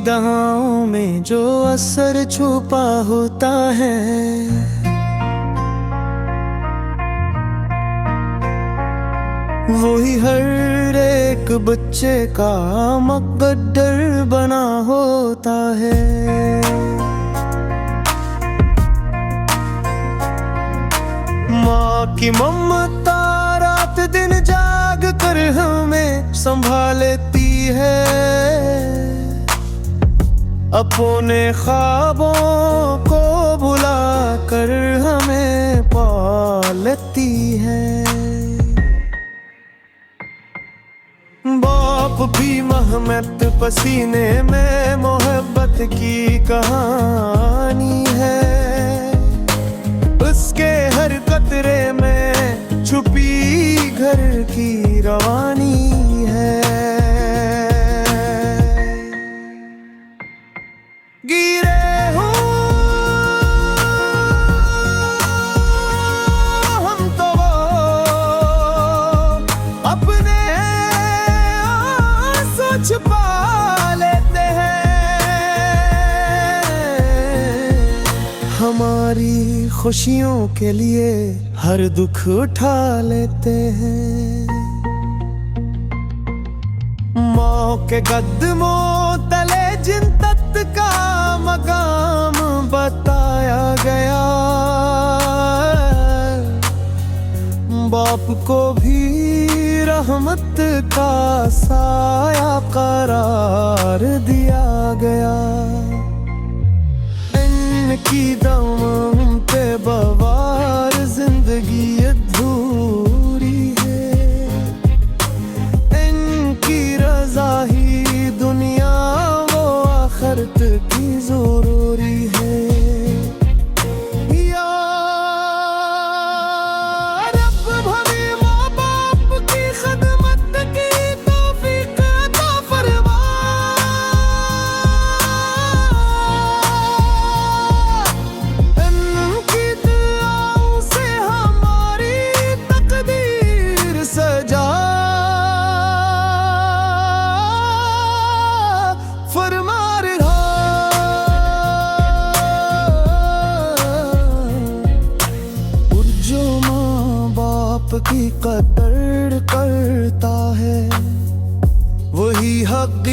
दवाओं में जो असर छुपा होता है, वही हर एक बच्चे का मुकद्दर बना होता है। माँ की ममता रात दिन जाग कर हमें संभालती है, अपने ख्वाबों को भुला कर हमें पालती है। बाप भी महमत पसीने में मोहब्बत की कहानी है, उसके हर कतरे में छुपी घर की रवानी है। गिरे हो हम तो अपने आंसू छुपा लेते हैं, हमारी खुशियों के लिए हर दुख उठा लेते हैं। माँ के कदमों तले जिन्नत का मकाम बताया गया, बाप को भी रहमत का साया करार दिया गया। इनकी दम पे बवार जिंदगी अधूरी है, इनकी रजा ही दुनिया वो आखिरत की जरूरी है। या रब हमें माँ बाप की खिदमत की तौफीक अता फरमा, इनकी दुआओं से हमारी तकदीर सजा फरमा रहा। और जो माँ बाप की कदर करता है, वही हक़